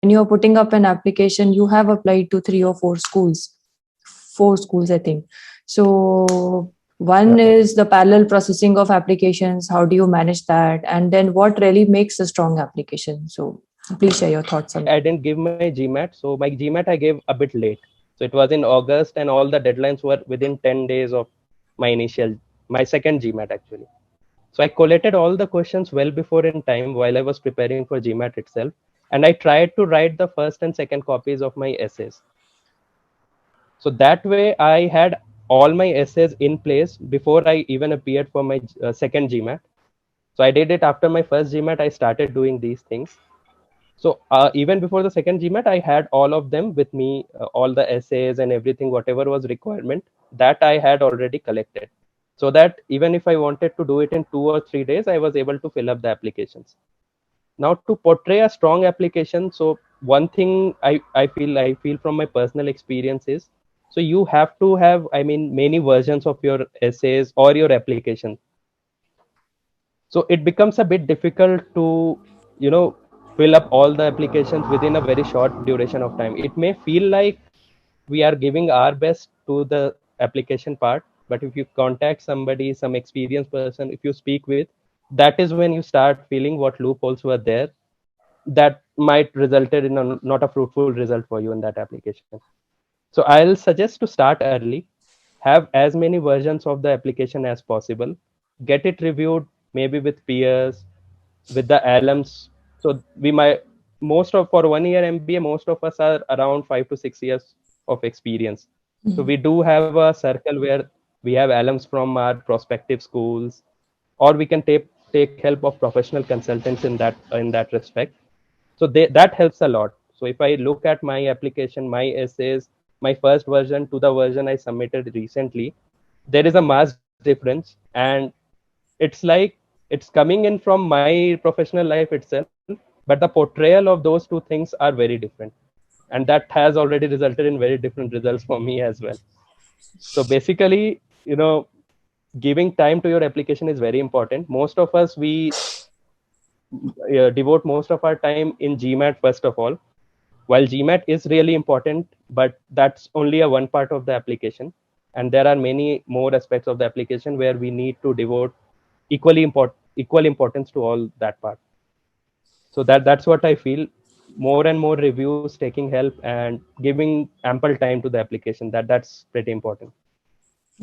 when you're putting up an application, you have applied to 3 or 4 schools, 4 schools, I think. So one Yeah. is the parallel processing of applications. How do you manage that? And then what really makes a strong application? So please share your thoughts on that. I didn't give my GMAT. So my GMAT I gave a bit late. So it was in August, and all the deadlines were within 10 days of my second GMAT actually. So I collated all the questions well before in time while I was preparing for GMAT itself. And I tried to write the first and second copies of my essays. So that way I had all my essays in place before I even appeared for my second GMAT. So I did it after my first GMAT. I started doing these things. So even before the second GMAT, I had all of them with me, all the essays and everything, whatever was requirement that I had already collected. So that even if I wanted to do it in 2 or 3 days, I was able to fill up the applications. Now to portray a strong application, so one thing I feel from my personal experience is, so you have to have, I mean, many versions of your essays or your application. So it becomes a bit difficult to, you know, fill up all the applications within a very short duration of time. It may feel like we are giving our best to the application part, but if you contact somebody, some experienced person, if you speak with, that is when you start feeling what loopholes were there that might resulted in not a fruitful result for you in that application. So I'll suggest to start early, have as many versions of the application as possible, get it reviewed maybe with peers, with the alums. So we might, most of, for 1 year MBA, most of us are around 5 to 6 years of experience. So we do have a circle where we have alums from our prospective schools, or we can take help of professional consultants in that respect. So that helps a lot. So if I look at my application, my essays, my first version to the version I submitted recently, there is a mass difference. And it's like it's coming in from my professional life itself, but the portrayal of those two things are very different, and that has already resulted in very different results for me as well. So basically, giving time to your application is very important. Most of us, we devote most of our time in GMAT first of all. While GMAT is really important, but that's only a one part of the application, and there are many more aspects of the application where we need to devote equal importance to all that part. So that's what I feel. More and more reviews, taking help, and giving ample time to the application. That's pretty important.